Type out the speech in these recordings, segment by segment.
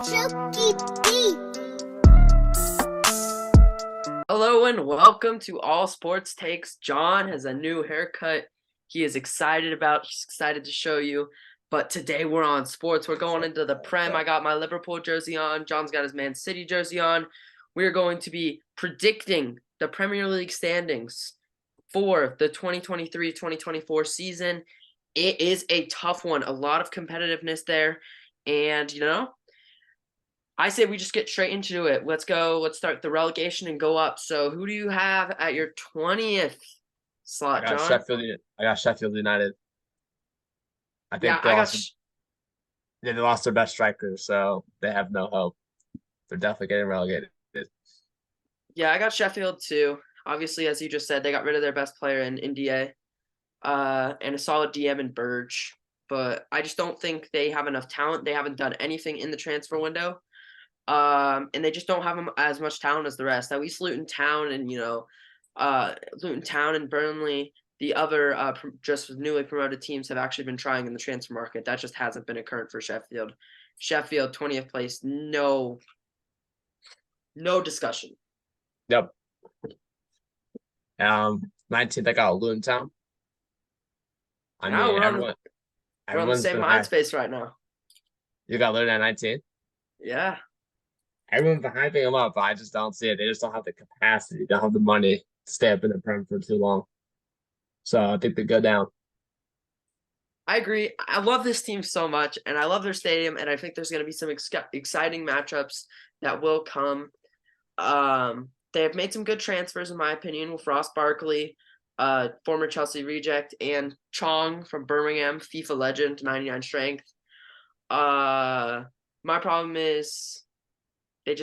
Chucky B. Hello and welcome to All Sports Takes. John has a new haircut he's excited to show you. But today we're on sports. We're going into the Prem. I got my Liverpool jersey on. John's got his Man City jersey on. We're going to be predicting the Premier League standings for the 2023-2024 season. It is a tough one. A lot of competitiveness there. And, I say we just get straight into it. Let's go. Let's start the relegation and go up. So who do you have at your 20th slot, John? I got Sheffield United. I Yeah, think they lost their best striker, so they have no hope. They're definitely getting relegated. I got Sheffield too. Obviously, as you just said, they got rid of their best player in India, and a solid DM in Burge. But I just don't think they have enough talent. They haven't done anything in the transfer window. And they just don't have as much talent as the rest. At least Luton Town and Burnley, the other just newly promoted teams have actually been trying in the transfer market. That just hasn't been occurring for Sheffield. Sheffield 20th place, no discussion. Yep. 19th, I got Luton Town. I Now mean, we're on the same mind space right now. You got Luton at 19. Yeah. Everyone's been hyping them up, but I just don't see it. They just don't have the capacity, don't have the money to stay up in the Prem for too long. So I think they go down. I agree. I love this team so much, and I love their stadium, and I think there's going to be some exciting matchups that will come. They have made some good transfers, in my opinion, with Ross Barkley, former Chelsea reject, and Chong from Birmingham, FIFA legend, 99 strength. My problem is they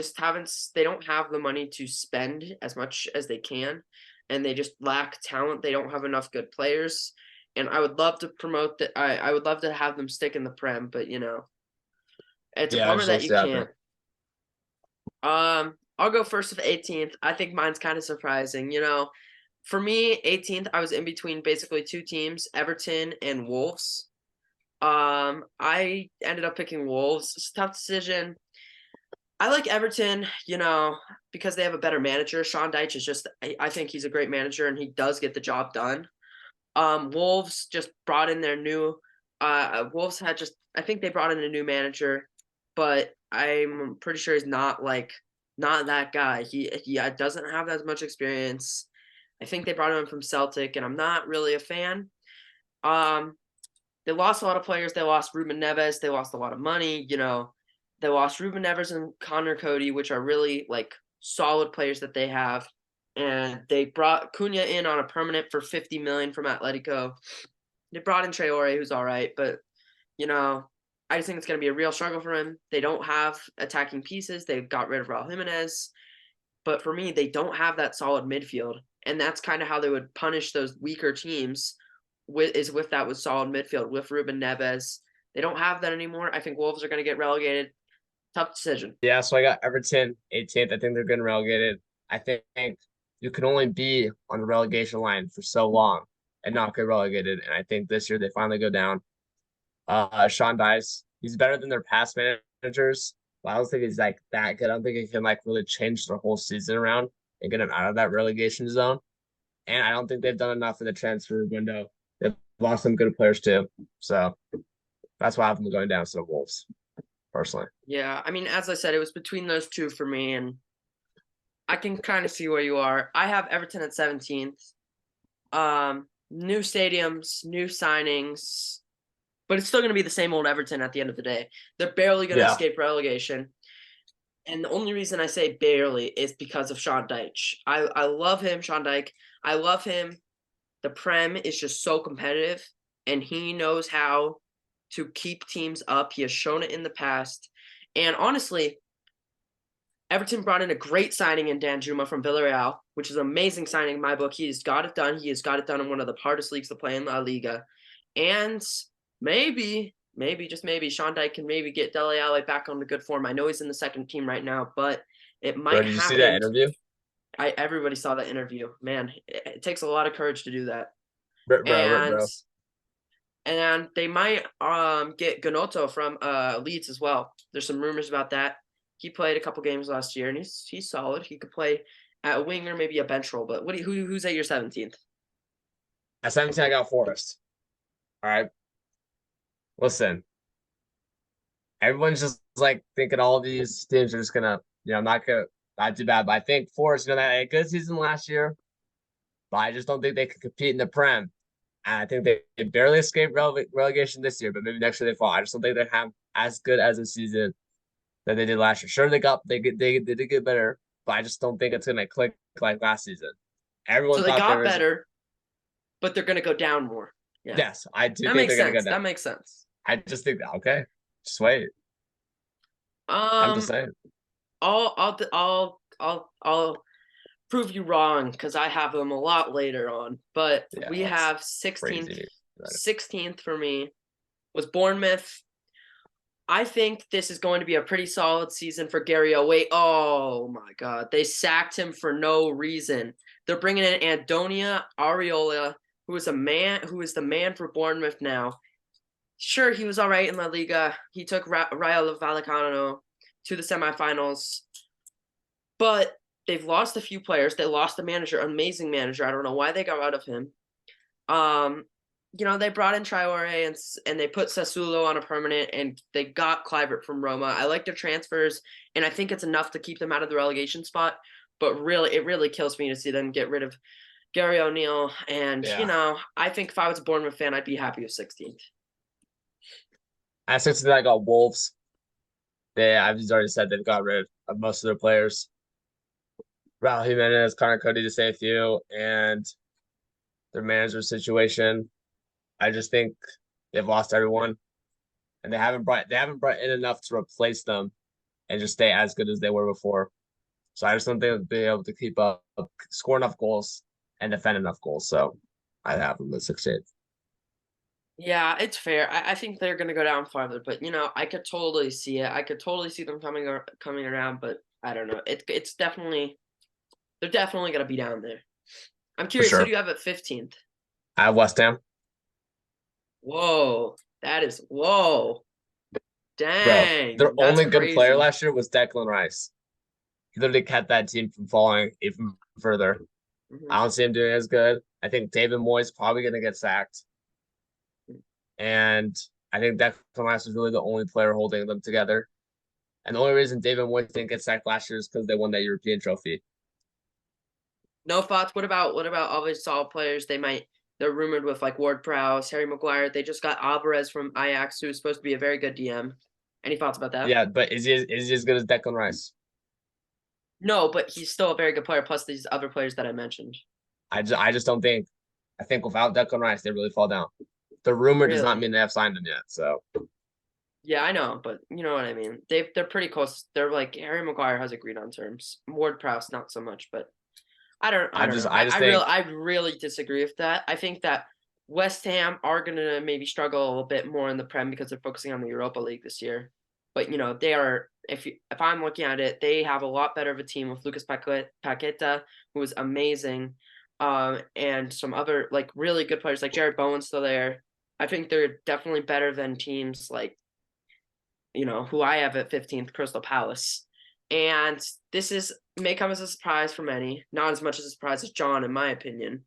don't have the money to spend as much as they can, and they just lack talent. They don't have enough good players. And I would love to promote that. I would love to have them stick in the Prem, but it's a bummer that you can't. I'll go first with 18th. I think mine's kind of surprising. For me, 18th, I was in between basically two teams, Everton and Wolves. I ended up picking Wolves. It's a tough decision. I like Everton, because they have a better manager. Sean Dyche is I think he's a great manager and he does get the job done. Wolves just brought in their new I think they brought in a new manager, but I'm pretty sure he's not that guy. He doesn't have as much experience. I think they brought him in from Celtic, and I'm not really a fan. They lost a lot of players. They lost Ruben Neves. They lost a lot of money. They lost Ruben Neves and Connor Cody, which are really solid players that they have. And they brought Cunha in on a permanent for 50 million from Atletico. They brought in Traore, who's all right, but I just think it's going to be a real struggle for him. They don't have attacking pieces. They got rid of Raul Jimenez, but for me, they don't have that solid midfield, and that's kind of how they would punish those weaker teams. With solid midfield with Ruben Neves. They don't have that anymore. I think Wolves are going to get relegated. Tough decision. Yeah, so I got Everton 18th. I think they're getting relegated. I think you can only be on the relegation line for so long and not get relegated. And I think this year they finally go down. Sean Dyche, he's better than their past managers, but I don't think he's that good. I don't think he can really change their whole season around and get them out of that relegation zone. And I don't think they've done enough in the transfer window. They've lost some good players too. So that's why I have them going down to the Wolves, personally. Yeah, I mean, as I said, it was between those two for me, and I can kind of see where you are. I have Everton at 17th. New stadiums, new signings, but it's still going to be the same old Everton at the end of the day. They're barely going to escape relegation. And the only reason I say barely is because of Sean Dyche. I love him, Sean Dyche. I love him. The Prem is just so competitive, and he knows how to keep teams up. He has shown it in the past. And honestly, Everton brought in a great signing in Danjuma from Villarreal, which is an amazing signing in my book. He has got it done. He has got it done in one of the hardest leagues to play in La Liga. And maybe, just maybe, Sean Dyche can maybe get Dele Alli back on the good form. I know he's in the second team right now, but it might happen. Did you see that interview? Everybody saw that interview. Man, it takes a lot of courage to do that. Bro. and they might get Gnonto from Leeds as well. There's some rumors about that. He played a couple games last year, and he's solid. He could play at a winger, maybe a bench role. But who's at your 17th? At 17, I got Forest. All right. Listen, everyone's just like thinking all these teams are just gonna, not too bad. But I think Forest, they had a good season last year, but I just don't think they could compete in the Prem. And I think they barely escaped relegation this year, but maybe next year they fall. I just don't think they have as good as a season that they did last year. Sure, they did get better, but I just don't think it's gonna click like last season. So Everyone they thought there got was better, but they're gonna go down more. Yeah, yes, I do that think makes they're gonna go sense. down. That makes sense. I just think okay, just wait. I'm just Um, saying. I'll prove you wrong because I have them a lot later on. But Yeah, we that's have 16th, crazy. 16th for me was Bournemouth. I think this is going to be a pretty solid season for Gary Wait, oh my God, they sacked him for no reason. They're bringing in Antonio Areola, who is the man for Bournemouth now. Sure, he was all right in La Liga. He took Rayo Vallecano to the semifinals, but they've lost a few players. They lost a manager, amazing manager. I don't know why they got rid of him. Um, they brought in Traore and they put Sassuolo on a permanent, and they got Kluivert from Roma. I like their transfers, and I think it's enough to keep them out of the relegation spot. But really, it really kills me to see them get rid of Gary O'Neill. And Yeah. I think if I was a Bournemouth fan, I'd be happy with 16th. At 16, I got Wolves. I've just already said they've got rid of most of their players. Raul Jimenez, Connor Cody to say a few, and their manager situation. I just think they've lost everyone, and they haven't brought in enough to replace them and just stay as good as they were before. So I just don't think they'll be able to keep up, score enough goals, and defend enough goals. So I have them at 16th. Yeah, it's fair. I think they're gonna go down farther, but I could totally see it. I could totally see them coming around, but I don't know. It's definitely they're definitely gonna be down there. I'm For curious, who do sure. you have at 15th? I have West Ham. Whoa, that is whoa. Bro, their Dang, that's only good player crazy. last year was Declan Rice. He literally kept that team from falling even further. Mhm. I don't see him doing as good. I think David Moyes probably going to get sacked. And I think Declan Rice was really the only player holding them together. And the only reason David Moyes didn't get sacked last year is because they won that European trophy. No thoughts. What about all these solid players? They're rumored with like Ward Prowse, Harry Maguire. They just got Alvarez from Ajax, who's supposed to be a very good DM. Any thoughts about that? Yeah, but is he as good as Declan Rice? No, but he's still a very good player. Plus these other players that I mentioned. I just don't think. I think without Declan Rice, they really fall down. The rumor does not Really? mean they have signed him yet. So Yeah, I know, but you know what I mean. They're pretty close. They're like Harry Maguire has agreed on terms. Ward Prowse not so much, but I I don't just know. I just think I really disagree with that. I think that West Ham are gonna maybe struggle a little bit more in the Prem because they're focusing on the Europa League this year. But they are if I'm looking at it, they have a lot better of a team with Lucas Paqueta, who is amazing, and some other like really good players like Jared Bowen's still there. I think they're definitely better than teams like who I have at 15th, Crystal Palace. And this is may come as a surprise for many, not as much as a surprise as John, in my opinion.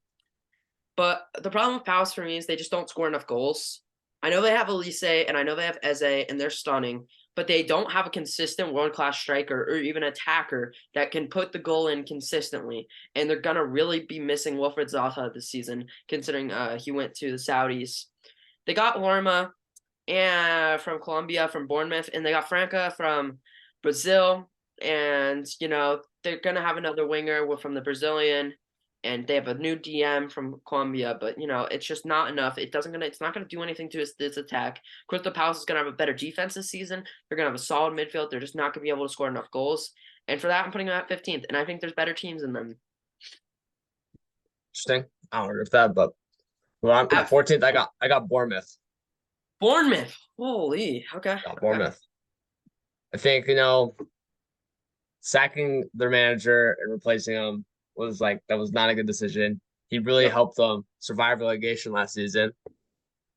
But the problem with Palace for me is they just don't score enough goals. I know they have Elise and I know they have Eze and they're stunning, but they don't have a consistent world class striker or even attacker that can put the goal in consistently. And they're gonna really be missing Wilfred Zaha this season, considering he went to the Saudis. They got Lorma, and from Colombia, from Bournemouth, and they got Franca from Brazil, and they're gonna have another winger from the Brazilian, and they have a new DM from Colombia, but it's just not enough. It's not gonna do anything to this attack. Crystal Palace is gonna have a better defense this season. They're gonna have a solid midfield. They're just not gonna be able to score enough goals, and for that, I'm putting them at 15th, and I think there's better teams than them. interesting. I don't agree with that, but well, I'm at At 14th. I got Bournemouth. Bournemouth, holy, okay, Got okay. Bournemouth. I think sacking their manager and replacing him that was not a good decision. He really Yep. helped them survive relegation last season.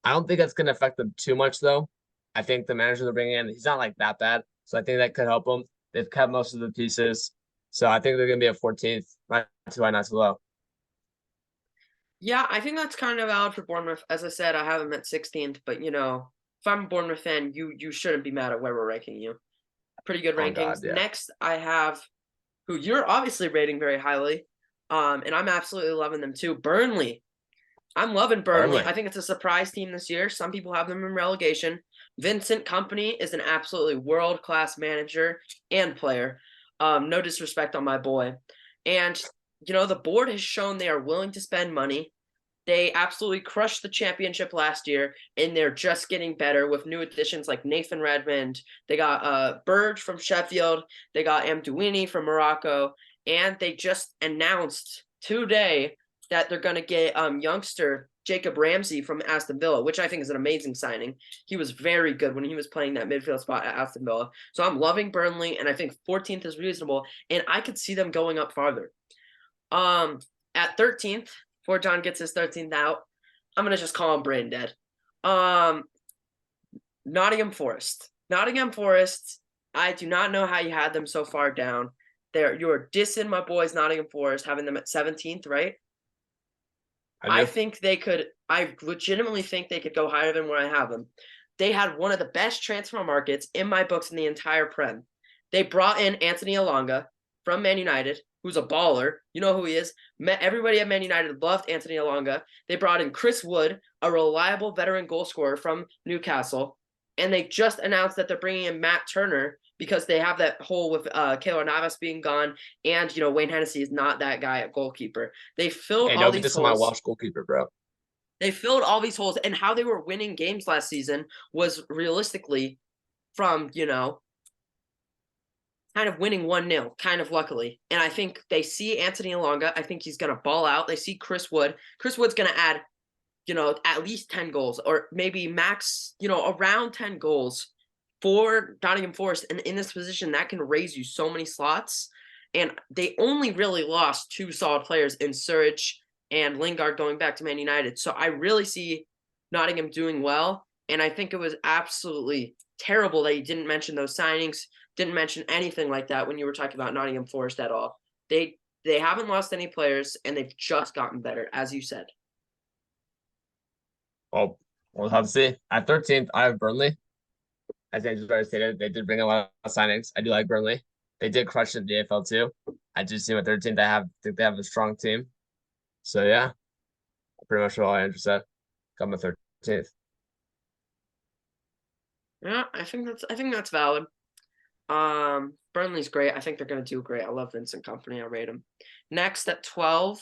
I don't think that's going to affect them too much, though. I think the manager they're bringing in, he's not like that bad. So I think that could help them. They've kept most of the pieces. So I think they're going to be a 14th, not too high, not too low. Yeah, I think that's kind of valid for Bournemouth. As I said, I have them at 16th, but if I'm a Bournemouth fan, you shouldn't be mad at where we're ranking you. Pretty good Oh, rankings. God, yeah. Next, I have who you're obviously rating very highly, and I'm absolutely loving them too. Burnley. I'm loving Burnley. Burnley. I think it's a surprise team this year. Some people have them in relegation. Vincent Company is an absolutely world-class manager and player. No disrespect on my boy. And, the board has shown they are willing to spend money. They absolutely crushed the championship last year, and they're just getting better with new additions like Nathan Redmond. They got Burge from Sheffield. They got Amdouini from Morocco. And they just announced today that they're going to get youngster Jacob Ramsey from Aston Villa, which I think is an amazing signing. He was very good when he was playing that midfield spot at Aston Villa. So I'm loving Burnley, and I think 14th is reasonable, and I could see them going up farther. At 13th, before John gets his 13th out, I'm going to just call him brain dead. Nottingham Forest. Nottingham Forest, I do not know how you had them so far down. You're dissing my boys Nottingham Forest, having them at 17th, right? I legitimately think they could go higher than where I have them. They had one of the best transfer markets in my books in the entire Prem. They brought in Anthony Elanga from Man United, who's a baller. You know who he is. Everybody at Man United loved Anthony Elanga. They brought in Chris Wood, a reliable veteran goal scorer from Newcastle. And they just announced that they're bringing in Matt Turner because they have that hole with Keylor Navas being gone, and Wayne Hennessy is not that guy at goalkeeper. They filled Hey, all don't be these dissing my holes. Welsh goalkeeper, bro. They filled all these holes, and how they were winning games last season was realistically from kind of winning 1-0, kind of luckily. And I think they see Anthony Elanga. I think he's gonna ball out. They see Chris Wood. Chris Wood's gonna add at least 10 goals, or maybe max around 10 goals for Nottingham Forest, and in this position that can raise you so many slots. And they only really lost two solid players in Surridge and Lingard going back to Man United. So I really see Nottingham doing well, and I think it was absolutely terrible that you didn't mention those signings, didn't mention anything like that when you were talking about Nottingham Forest at all. They haven't lost any players, and they've just gotten better, as you said. Well, we'll have to see. At 13th, I have Burnley. As Andrew already stated, they did bring a lot of signings. I do like Burnley. They did crush in the AFL too. I do see at 13th. Think they have a strong team. So yeah, pretty much all Andrew said. Got my 13th. Yeah, I think that's valid. Burnley's great. I think they're gonna do great. I love Vincent Company. I rate them. Next at 12,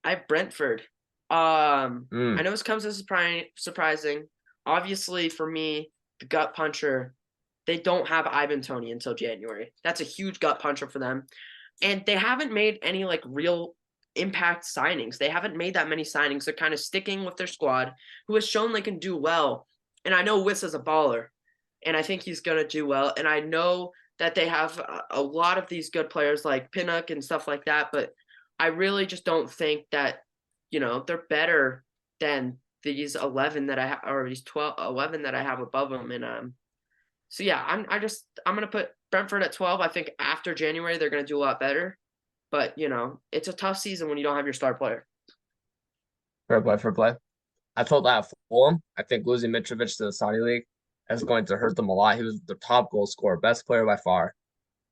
I have Brentford. I know this comes as surprising. Obviously, for me, the gut puncher, they don't have Ivan Toney until January. That's a huge gut puncher for them. And they haven't made any real impact signings. They haven't made that many signings. They're kind of sticking with their squad, who has shown they can do well. And I know Wiss is a baller, and I think he's going to do well. And I know that they have a lot of these good players like Pinnock and stuff like that, but I really just don't think that, they're better than these 11 that I have, or these 11 that I have above them. And so yeah, I'm gonna put Brentford at 12. I think after January they're gonna do a lot better, but it's a tough season when you don't have your star player. Fair play, fair play. I told that Fulham. I think losing Mitrovic to the Saudi League is going to hurt them a lot. He was the top goal scorer, best player by far.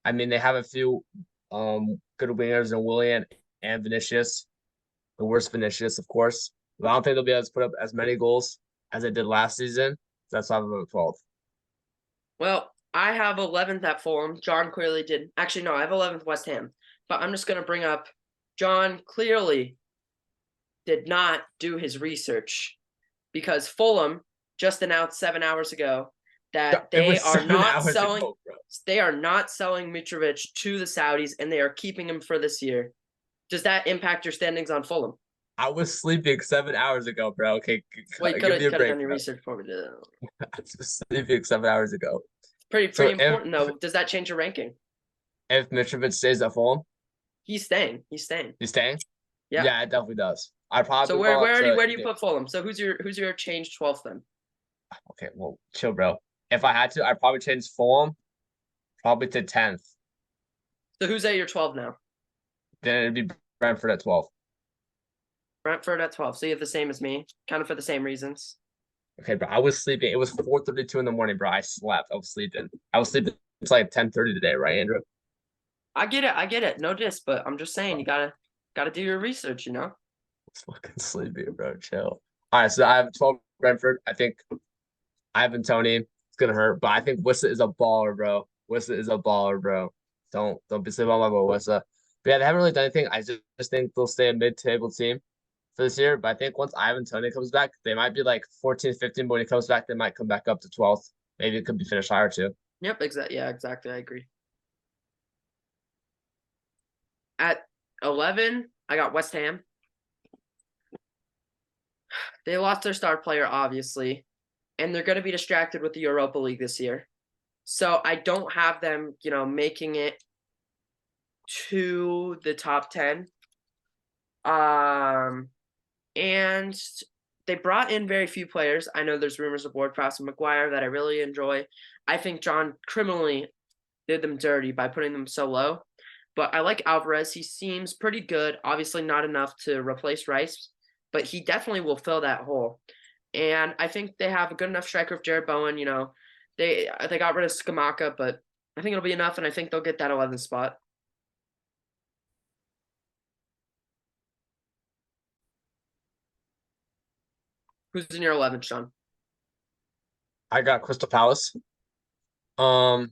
I mean, they have a few good wingers in Willian and Vinicius. The worst Vinicius, of course. But I don't think they'll be able to put up as many goals as they did last season. So that's why I'm at 12th. Well, I have 11th at Fulham. John clearly did. Actually, no, I have 11th West Ham. But I'm just going to bring up John clearly did not do his research, because Fulham just announced 7 hours ago that they are not selling Mitrovic to the Saudis, and they are keeping him for this year. Does that impact your standings on Fulham? I was sleeping 7 hours ago, bro. Okay, well, you could have done your research before we did it. I was sleeping 7 hours ago. Pretty important though. Does that change your ranking? If Mitrovic stays at Fulham, he's staying. He's staying. Yeah, it definitely does. I'd So probably where fall to where do you either. put Fulham? So who's your change 12th then? Okay, well, chill, bro. If I had to, I'd probably change Fulham probably to 10th. So who's at your 12 now? Then it'd be Brentford at 12. Brentford at 12. So you have the same as me, kind of for the same reasons. Okay, bro. I was sleeping. It was 4:32 in the morning, bro. I slept. I was sleeping. I was sleeping. It's like 10:30 today, right, Andrew? I get it. I get it. No diss, but I'm just saying you gotta do your research, you know? It's fucking sleepy, bro. Chill. All right, so I have 12 Brentford. I think Ivan Tony. It's gonna hurt, but I think Wissa is a baller, bro. Wissa is a baller, bro. Don't be sleeping on my boy Wissa. But yeah, they haven't really done anything. I just think they'll stay a mid-table team for this year. But I think once Ivan Tony comes back, they might be like 14, 15. But when he comes back, they might come back up to 12th. Maybe it could be finished higher too. Yep, exactly. Yeah, exactly. I agree. At 11, I got West Ham. They lost their star player, obviously, and they're going to be distracted with the Europa League this year. So I don't have them, making it to the top 10. And they brought in very few players. I know there's rumors of Ward-Prowse and Maguire that I really enjoy. I think John criminally did them dirty by putting them so low. But I like Alvarez. He seems pretty good. Obviously not enough to replace Rice, but he definitely will fill that hole. And I think they have a good enough striker of Jared Bowen. They got rid of Skamaka, but I think it'll be enough, and I think they'll get that 11th spot. Who's in your 11th, Sean? I got Crystal Palace. Um,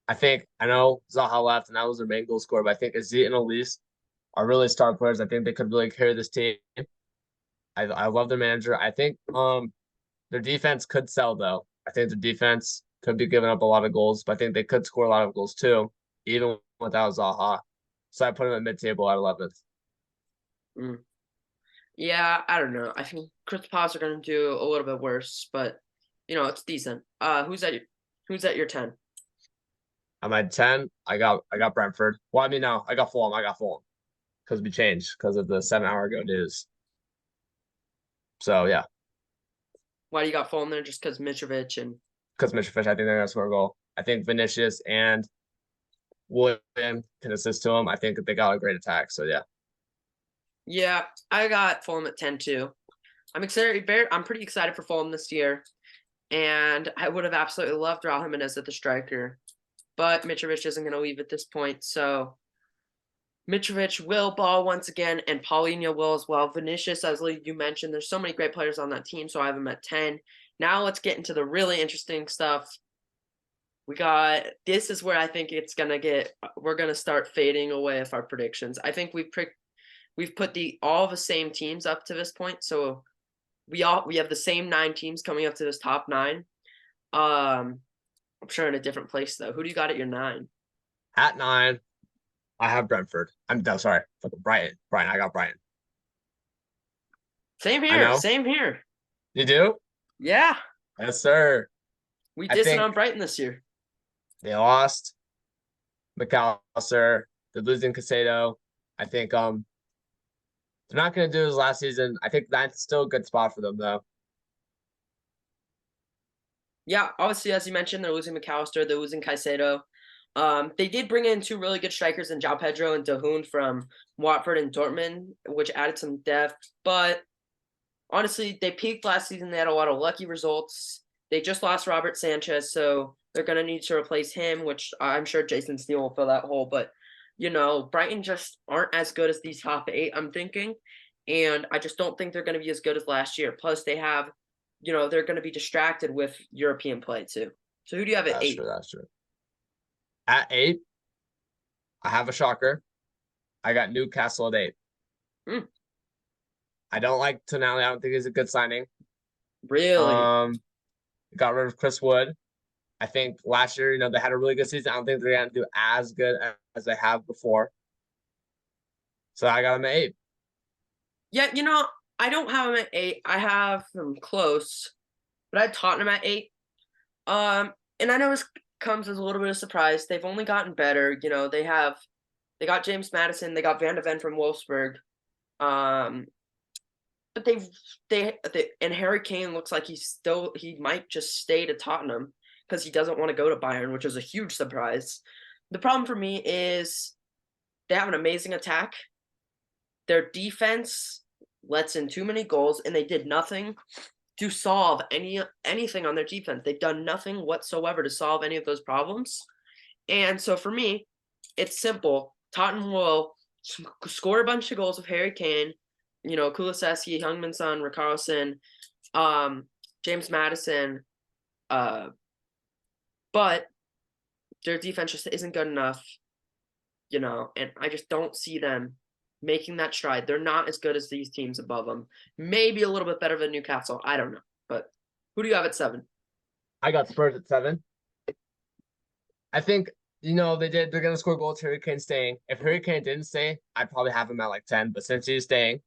I know Zaha left and that was their main goal scorer, but I think Azit and Elise are really star players. I think they could really carry this team. I love their manager. I think their defense could sell though. I think their defense could be giving up a lot of goals, but I think they could score a lot of goals too, even without Zaha. So I put them at mid-table at 11th. Mm. Yeah, I don't know. I think Crystal Palace are going to do a little bit worse, but it's decent. Who's at your 10? I'm at 10. I got Brentford. Well, I mean no, I got Fulham. I got Fulham because we changed because of the 7 hour ago news. So yeah, Why do you got Fulham there? Just because Mitrovic and because Mitchell Fish, I think they're gonna score a goal. I think Vinicius and William can assist to him. I think they got a great attack. So yeah. yeah, I got Fulham at 10 too. I'm excited. I'm pretty excited for Fulham this year, and I would have absolutely loved Raul Jimenez at the striker, but Mitrovic isn't going to leave at this point. So Mitrovic will ball once again, and Paulinho will as well. Vinicius, as you mentioned, there's so many great players on that team, so I have him at 10. Now let's get into the really interesting stuff. This is where I think we're gonna start fading away with our predictions. I think we've put all the same teams up to this point, so we have the same 9 teams coming up to this top 9. I'm sure in a different place though. Who do you got at your 9? At 9, I have Brentford. I'm no, sorry, Brighton. Brighton. I got Brighton. Same I here. know Same here. you do. Yeah, Yes, sir. we I dissing on think Brighton this year. they lost McAllister. They're losing Casado. I think they're not going to do as last season. I think that's still a good spot for them though. Yeah, obviously, as you mentioned, they're losing McAllister, they're losing Caicedo. They did bring in 2 really good strikers in João Pedro and De Hoon from Watford and Dortmund, which added some depth. But honestly, they peaked last season. They had a lot of lucky results. They just lost Robert Sanchez, so they're going to need to replace him, which I'm sure Jason Steele will fill that hole. But, Brighton just aren't as good as these top 8, I'm thinking. And I just don't think they're going to be as good as last year. Plus, they're going to be distracted with European play too. So who do you have at That's 8? true. That's true. At 8, I have a shocker. I got Newcastle at 8. Hmm, I don't like Tonali. I don't think he's a good signing. really? Got rid of Chris Wood. I think last year, they had a really good season. I don't think they're gonna do as good as they have before. So I got them at 8. Yeah, I don't have them at 8. I have them close, but I had Tottenham at 8. And I know this comes as a little bit of surprise. They've only gotten better. They got James Madison, they got Van de Ven from Wolfsburg. Um, but they and Harry Kane looks like he might just stay to Tottenham because he doesn't want to go to Bayern, which is a huge surprise. The problem for me is they have an amazing attack. Their defense lets in too many goals, and they did nothing to solve anything on their defense. They've done nothing whatsoever to solve any of those problems. And so for me, it's simple. Tottenham will score a bunch of goals with Harry Kane, Kulusevski, Heung-min Son, Richarlison, James Madison, but their defense just isn't good enough, and I just don't see them making that stride. They're not as good as these teams above them. Maybe a little bit better than Newcastle. I don't know. But who do you have at 7? I got Spurs at 7. I think, they're going to score goals. Harry Kane staying. If Harry Kane didn't stay, I'd probably have him at like 10. But since he's staying,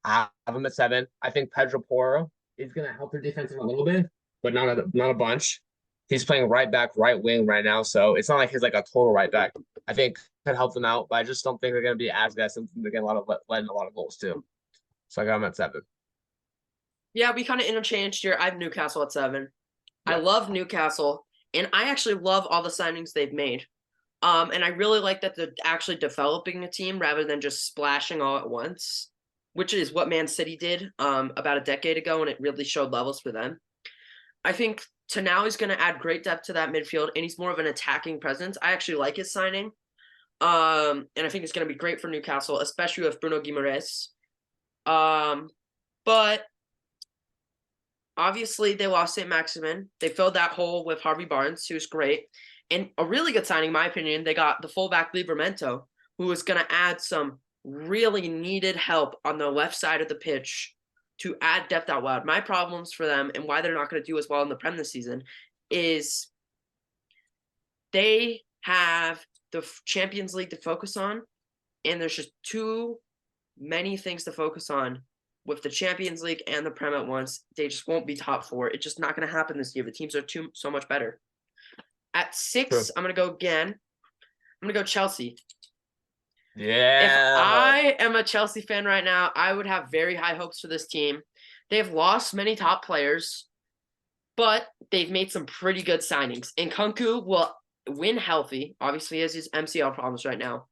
I have him at 7. I think Pedro Porro is going to help their defense a little bit, but not a bunch. He's playing right back, right wing right now, so it's not like he's like a total right back. I think could help them out, but I just don't think they're going to be as good since they're getting letting a lot of goals too. So I got them at 7. Yeah, we kind of interchanged here. I have Newcastle at 7. Yeah. I love Newcastle, and I actually love all the signings they've made. And I really like that they're actually developing a team rather than just splashing all at once, which is what Man City did about a decade ago, and it really showed levels for them. I think Tonali's going to add great depth to that midfield, and he's more of an attacking presence. I actually like his signing. And I think it's going to be great for Newcastle, especially with Bruno Guimaraes. But obviously they lost St. Maximin. They filled that hole with Harvey Barnes, who's great. And a really good signing, in my opinion, they got the fullback Livramento, who is going to add some really needed help on the left side of the pitch to add depth out wide. My problems for them and why they're not going to do as well in the Prem this season is they have the Champions League to focus on, and there's just too many things to focus on with the Champions League and the Prem at once. They just won't be top 4. It's just not going to happen this year. The teams are so much better. At 6, True. I'm going to go again. I'm going to go Chelsea. Yeah. If I am a Chelsea fan right now, I would have very high hopes for this team. They've lost many top players, but they've made some pretty good signings. And Nkunku will, when healthy, obviously he has his MCL problems right now,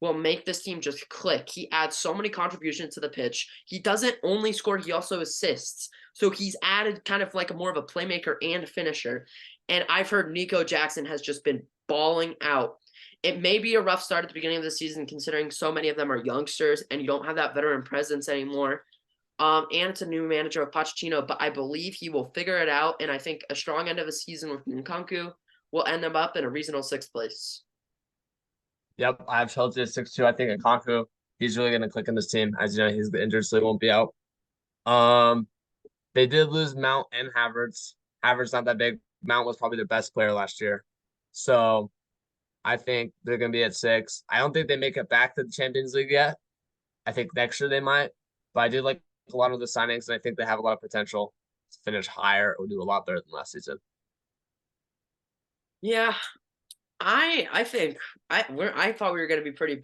will make this team just click. He adds so many contributions to the pitch. He doesn't only score, he also assists. So he's added kind of like more of a playmaker and finisher. And I've heard Nico Jackson has just been balling out. It may be a rough start at the beginning of the season considering so many of them are youngsters and you don't have that veteran presence anymore. And it's a new manager with Pochettino, but I believe he will figure it out. And I think a strong end of the season with Nkunku will end them up in a reasonable 6th place. Yep, I have Chelsea at 6-2. I think Nkunku, he's really going to click in this team. As you know, he's injured, so he won't be out. They did lose Mount and Havertz. Havertz not that big. Mount was probably their best player last year. So I think they're going to be at 6. I don't think they make it back to the Champions League yet. I think next year they might. But I do like a lot of the signings, and I think they have a lot of potential to finish higher or do a lot better than last season. Yeah, I think I thought we were going to be pretty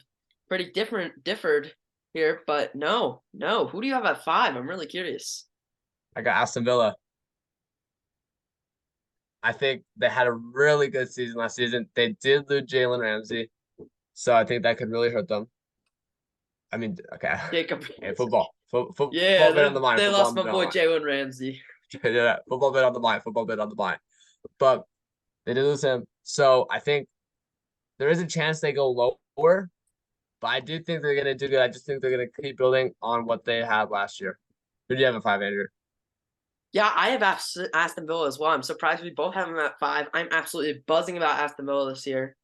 differed here, but no. Who do you have at 5? I'm really curious. I got Aston Villa. I think they had a really good season last season. They did lose Jalen Ramsey, so I think that could really hurt them. I mean, okay. Jacob. Hey, football. Football Yeah, bit on the line. They Football lost my boy Jalen Ramsey. Yeah, football bit on the line. Football bit on the line. But they did lose him. So I think there is a chance they go lower, but I do think they're going to do good. I just think they're going to keep building on what they had last year. Who do you have at 5, Andrew? Yeah, I have Aston Villa as well. I'm surprised we both have them at 5. I'm absolutely buzzing about Aston Villa this year.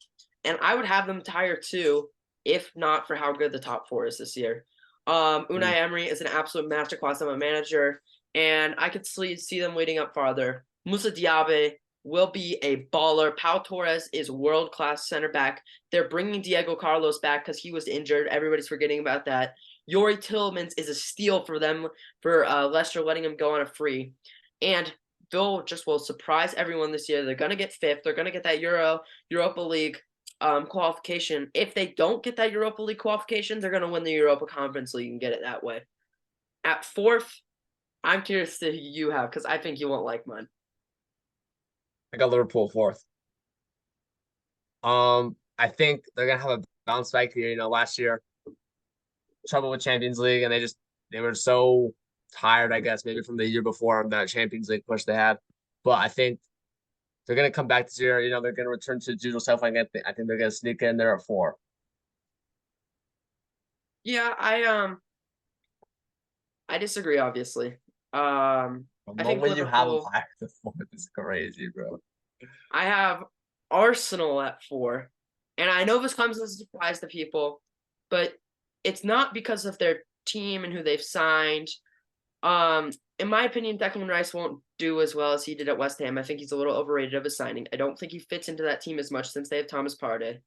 And I would have them higher too, if not for how good the top 4 is this year. Unai Emery is an absolute masterclass of a manager, and I could see them waiting up farther. Moussa Diaby will be a baller. Pau Torres is world-class center back. They're bringing Diego Carlos back because he was injured. Everybody's forgetting about that. Youri Tielemans is a steal for them, for Leicester letting him go on a free. And Bill just will surprise everyone this year. They're going to get 5th. They're going to get that Europa League qualification. If they don't get that Europa League qualification, they're going to win the Europa Conference League and get it that way. At 4th, I'm curious to who you have because I think you won't like mine. I got Liverpool fourth. I think they're gonna have a bounce back here. Last year trouble with Champions League, and they were so tired, I guess, maybe from the year before on that Champions League push they had. But I think they're gonna come back this year. They're gonna return to usual self. I think they're gonna sneak in there at four. Yeah, I disagree, obviously. The I think moment you have them Liverpool. higher than fourth is crazy, bro. I have Arsenal at 4, and I know this comes as a surprise to people, but it's not because of their team and who they've signed. Um, in my opinion, Declan Rice won't do as well as he did at West Ham. I think he's a little overrated of a signing. I don't think he fits into that team as much since they have Thomas Partey.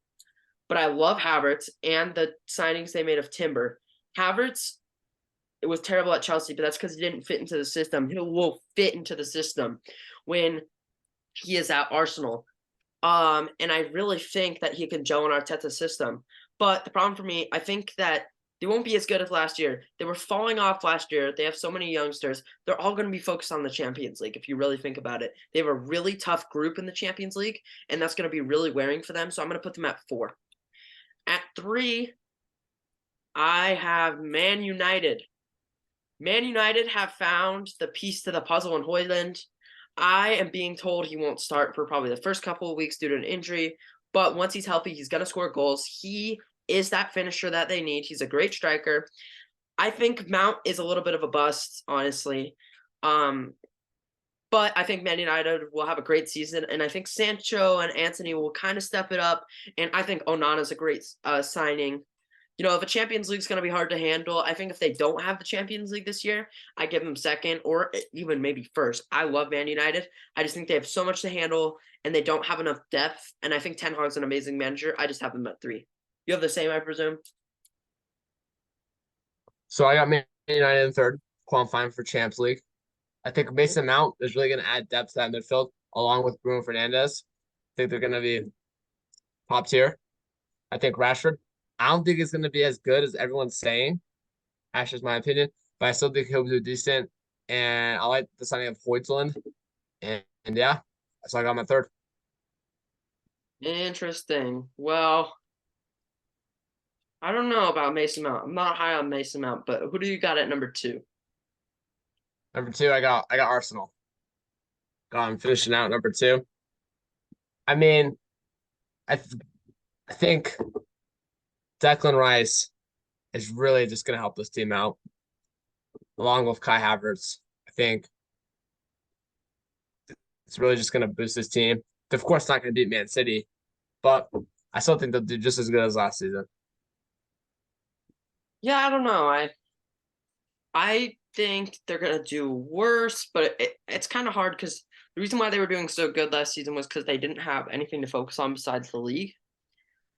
But I love Havertz and the signings they made of Timber. Havertz, it was terrible at Chelsea, but that's because he didn't fit into the system. He will fit into the system when he is at Arsenal. And I really think that he can gel in Arteta's system. But the problem for me, I think that they won't be as good as last year. They were falling off last year. They have so many youngsters. They're all going to be focused on the Champions League, if you really think about it. They have a really tough group in the Champions League, and that's going to be really wearing for them. So I'm going to put them at 4. At 3, I have Man United. Man United have found the piece to the puzzle in Højlund. I am being told he won't start for probably the first couple of weeks due to an injury, but once he's healthy, he's going to score goals. He is that finisher that they need. He's a great striker. I think Mount is a little bit of a bust, honestly. Um, but I think Man United will have a great season, and I think Sancho and Anthony will kind of step it up. And I think Onana is a great signing. If a Champions League is going to be hard to handle, I think if they don't have the Champions League this year, I give them second or even maybe first. I love Man United. I just think they have so much to handle and they don't have enough depth. And I think Ten Hag's an amazing manager. I just have them at 3. You have the same, I presume? So I got Man United in third, qualifying for Champions League. I think Mason Mount is really going to add depth to that midfield along with Bruno Fernandes. I think they're going to be top tier. I think Rashford, I don't think it's going to be as good as everyone's saying. That's just my opinion. But I still think he'll do decent. And I like the signing of Højlund. And yeah, so I got my third. Interesting. Well, I don't know about Mason Mount. I'm not high on Mason Mount, but who do you got at number 2? Number two, I got Arsenal. Got him finishing out number two. I mean, I th I think Declan Rice is really just going to help this team out, along with Kai Havertz. I think it's really just going to boost this team. They're, of course, not going to beat Man City, but I still think they'll do just as good as last season. Yeah, I don't know. I think they're gonna do worse, but it's kind of hard because the reason why they were doing so good last season was because they didn't have anything to focus on besides the league.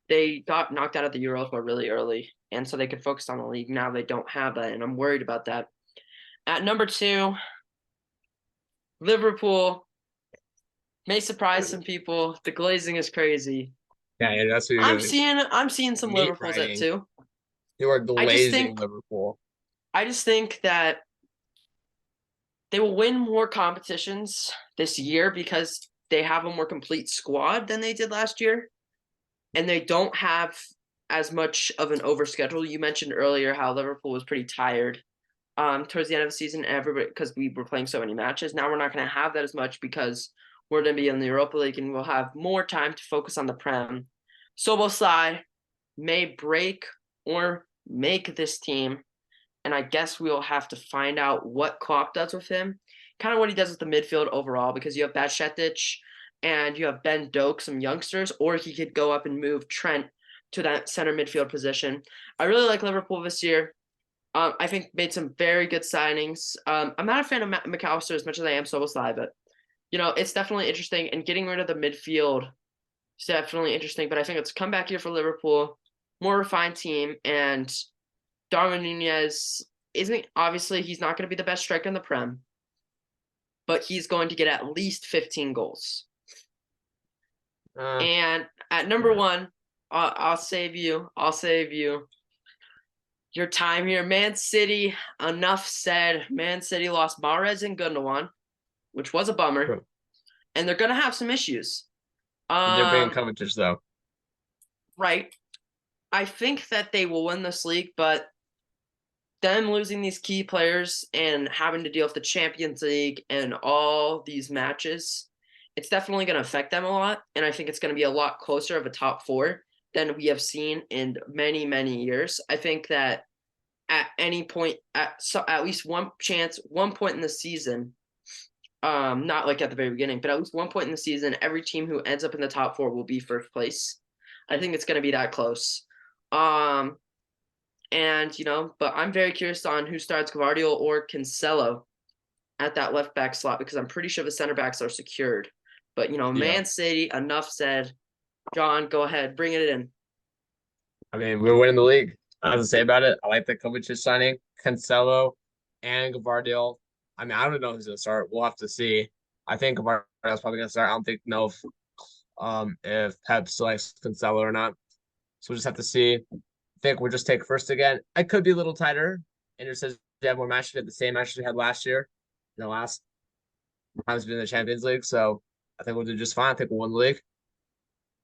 They got knocked out of the Europa really early, and so they could focus on the league. Now they don't have that, and I'm worried about that. At number 2, Liverpool may surprise some people. The glazing is crazy. Yeah, that's what you're I'm doing. seeing I'm seeing some Meat Liverpools at riding. 2. You are I just glazing think Liverpool. I just think that they will win more competitions this year because they have a more complete squad than they did last year. And they don't have as much of an overschedule. You mentioned earlier how Liverpool was pretty tired towards the end of the season, everybody because we were playing so many matches. Now we're not going to have that as much because we're going to be in the Europa League and we'll have more time to focus on the Prem. Szoboszlai may break or make this team, and I guess we'll have to find out what Klopp does with him, kind of what he does with the midfield overall, because you have Bajcetic and you have Ben Doak, some youngsters, or he could go up and move Trent to that center midfield position. I really like Liverpool this year. I think made some very good signings. I'm not a fan of McAllister as much as I am Szoboszlai, but it's definitely interesting. And getting rid of the midfield is definitely interesting. But I think it's a comeback year for Liverpool, more refined team, and Darwin Nunez isn't obviously he's not going to be the best striker in the Prem, but he's going to get at least 15 goals. Uh, And at number 1, I'll save you. Your time here, Man City. Enough said. Man City lost Mahrez and Gundogan, which was a bummer, True. and they're gonna have some issues. But they're being Um, covetous though. right. I think that they will win this league, but them losing these key players and having to deal with the Champions League and all these matches, it's definitely going to affect them a lot. And I think it's going to be a lot closer of a top four than we have seen in many, many years. I think that at any point, at least one chance, one point in the season, not like at the very beginning, but at least one point in the season, every team who ends up in the top four will be first place. I think it's going to be that close. Um, and but I'm very curious on who starts Gvardiol or Cancelo at that left back slot because I'm pretty sure the center backs are secured. But Yeah. Man City, enough said. John, go ahead, bring it in. I mean, we're winning the league. I have to say about it. I like the Kovacic signing, Cancelo, and Gvardiol. I mean, I don't know who's gonna start. We'll have to see. I think Gvardiol's probably gonna start. I don't know if Pep selects Cancelo or not. So we'll just have to see. I think we'll just take first again. It could be a little tighter. Inter says they have more matches. We had the same matches we had last year. In the last times been in the Champions League. So I think we'll do just fine. I think we'll win the league.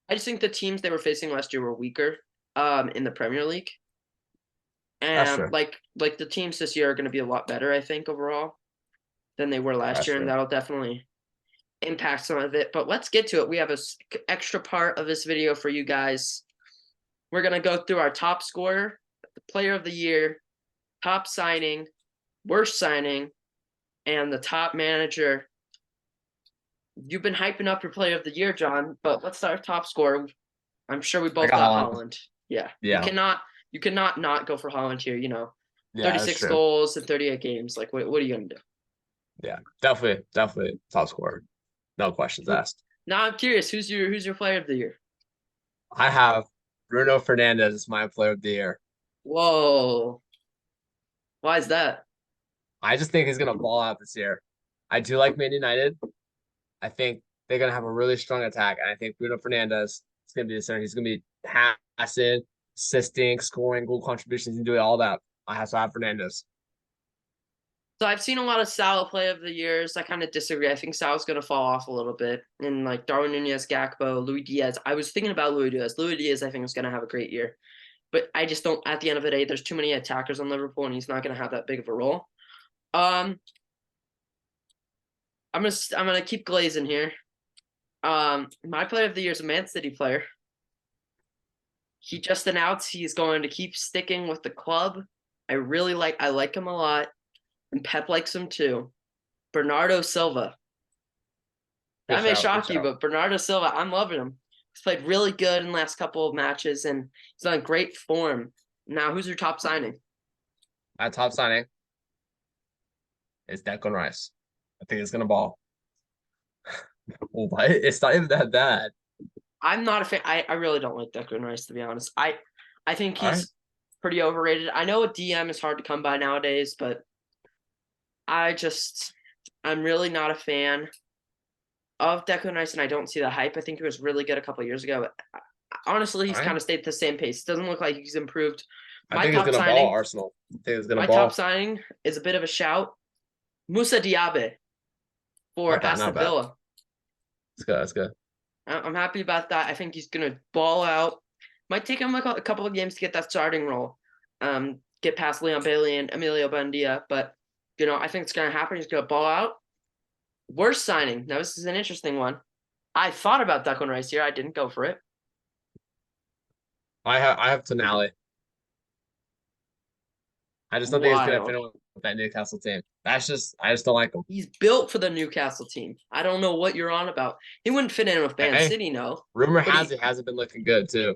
I just think the teams they were facing last year were weaker in the Premier League. That's And true. like the teams this year are going to be a lot better, I think, overall than they were last That's year, and true. that'll definitely impact some of it. But let's get to it. We have a extra part of this video for you guys. We're going to go through our top scorer, the player of the year, top signing, worst signing, and the top manager. You've been hyping up your player of the year, John, but let's start top scorer. I'm sure we I both got got Holland. Holland. Yeah. Yeah. You cannot not go for Holland here, Yeah, that's 36 true. goals in 38 games. Like what are you going to Yeah, definitely top scorer. No questions do? asked. Now I'm curious, who's your player of the year? I have Bruno Fernandez as my player of the year. Whoa. Why is that? I just think he's gonna ball out this year. I do like Man United. I think they're gonna have a really strong attack, and I think Bruno Fernandez is gonna be the center. He's gonna be passing, assisting, scoring, goal contributions, and doing all that. I have to have Fernandez. So I've seen a lot of Salah play of the years. I kind of disagree. I think Salah's going to fall off a little bit. And like Darwin Nunez, Gakpo, Louis Diaz. I was thinking about Louis Diaz. Louis Diaz, I think, is going to have a great year. But I just don't. At the end of the day, there's too many attackers on Liverpool, and he's not going to have that big of a role. Um, I'm gonna keep glazing here. My player of the year is a Man City player. He just announced he's going to keep sticking with the club. I like him a lot, and Pep likes him too. Bernardo Silva. Good That may shout. Good shock you, shout. but Bernardo Silva, I'm loving him. He's played really good in the last couple of matches, and he's on great form. Now, who's your top signing? My top signing is Declan Rice. I think it's gonna ball. What? It's not even that bad. I'm not a fan. I really don't like Declan Rice, to be honest. I think All right. he's pretty overrated. I know a DM is hard to come by nowadays, but I'm really not a fan of Declan Rice, and I don't see the hype. I think he was really good a couple of years ago. But honestly, All he's right. kind of stayed at the same pace. Doesn't look like he's improved. I My think it's top gonna ball signing, Arsenal. I think it's gonna my top ball. signing is a bit of a shout. Musa Diaby Not for bad, not Aston bad. Villa. It's good. It's good. I'm happy about that. I think he's gonna ball out. Might take him like a couple of games to get that starting role, get past Leon Bailey and Emilio Buendia. But I think it's gonna happen. He's gonna ball out. Worst signing. Now this is an interesting one. I thought about Declan Rice here. I didn't go for it. I have Tonali. I just don't think he's gonna fit Wild. in with that Newcastle team. I just don't like him. He's built for the Newcastle team. I don't know what you're on about. He wouldn't fit in with Man Hey, City, no. rumor But has it hasn't been looking good too.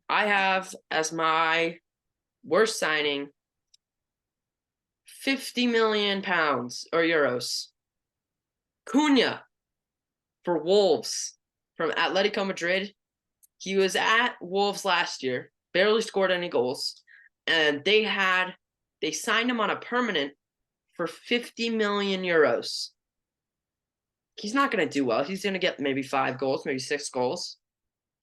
I have as my worst signing 50 million pounds or euros. Cunha for Wolves from Atletico Madrid. He was at Wolves last year, barely scored any goals, and they signed him on a permanent for 50 million euros. He's not going to do well. He's going to get maybe 5 goals, maybe 6 goals.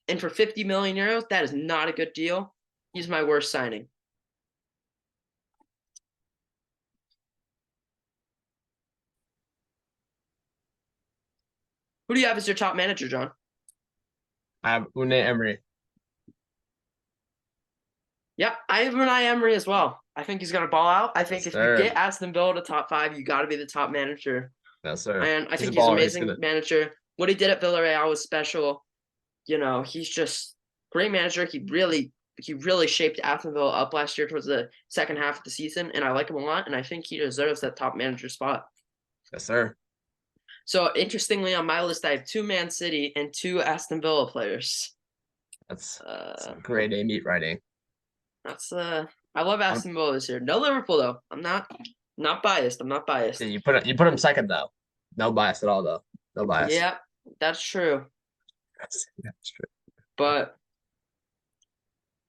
And for 50 million euros, that is not a good deal. He's my worst signing. Who do you have as your top manager, John? I have Unai Emery. Yep, I have Unai Emery as well. I think he's gonna ball out. I think Yes, if you sir. get Aston Villa to top 5, you got to be the top manager. Yes, sir. And I He's a think he's an baller. He's amazing gonna. manager. What he did at Villarreal was special. He's just great manager. He really shaped Aston Villa up last year towards the second half of the season, and I like him a lot. And I think he deserves that top manager spot. Yes, sir. So interestingly, on my list, I have 2 Man City and 2 Aston Villa players. That's Uh, some grade A meat writing. I love I'm, Aston Villa this year. No Liverpool though. I'm not biased. I'm not biased. yeah, you put him second though. No bias at all though. No bias. Yeah, that's true. That's true. But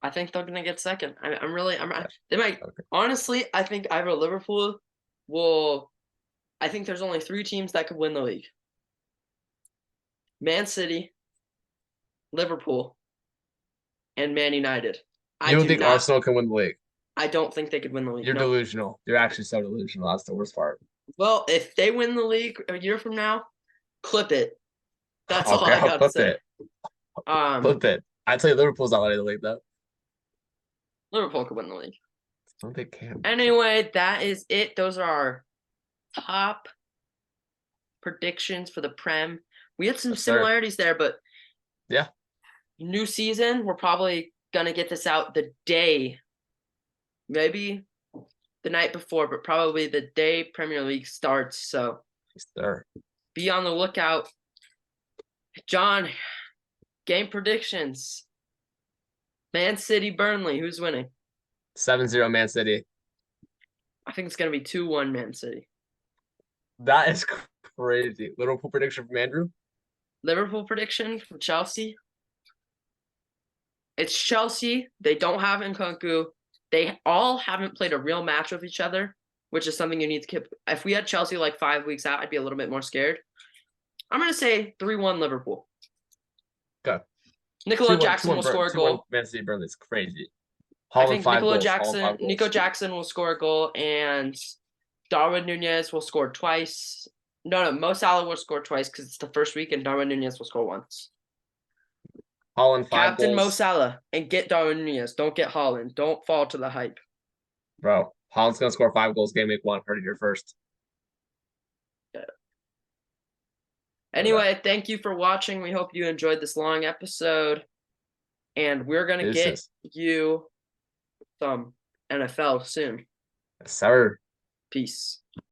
I think they're gonna get second. They might Okay. honestly. I think either Liverpool will. I think there's only 3 teams that could win the league: Man City, Liverpool, and Man United. I You don't do think not. Arsenal can win the league? I don't think they could win the league. You're No. delusional. You're actually so delusional. That's the worst part. Well, if they win the league a year from now, clip it. That's all Okay, I I'll gotta flip say. it. Flip it. I'd say Liverpool's not winning the league though. Liverpool could win the league. I don't think can. Anyway, that is it. Those are our top predictions for the Prem. We had some Yes, sir. similarities there, but Yeah. new season, we're probably gonna get this out the day, maybe the night before, but probably the day Premier League starts. So Yes, sir. be on the lookout. John, game predictions. Man City, Burnley, who's winning? 7-0 Man City. I think it's gonna be 2-1 Man City. That is crazy. Liverpool prediction from Andrew. Liverpool prediction for Chelsea. It's Chelsea. They don't have Nkunku. They all haven't played a real match with each other, which is something you need to keep. If we had Chelsea like 5 weeks out, I'd be a little bit more scared. I'm going to say 3-1 Liverpool. Okay. Nicola Jackson will score a goal. Man City Burnley is crazy. I Holland think 5 Nicola goals. Jackson, Holland 5 Nico goals. Jackson will score a goal, and Darwin Nunez will score twice. No, Mo Salah will score twice because it's the first week, and Darwin Nunez will score once. Holland 5 Captain Mo goals. Salah and get Darwin Nunez. Don't get Holland. Don't fall to the hype. Bro, Holland's gonna score 5 goals game week 1. Heard it here first. Anyway, thank you for watching. We hope you enjoyed this long episode. And we're going to get you some NFL soon. Yes, sir. Peace.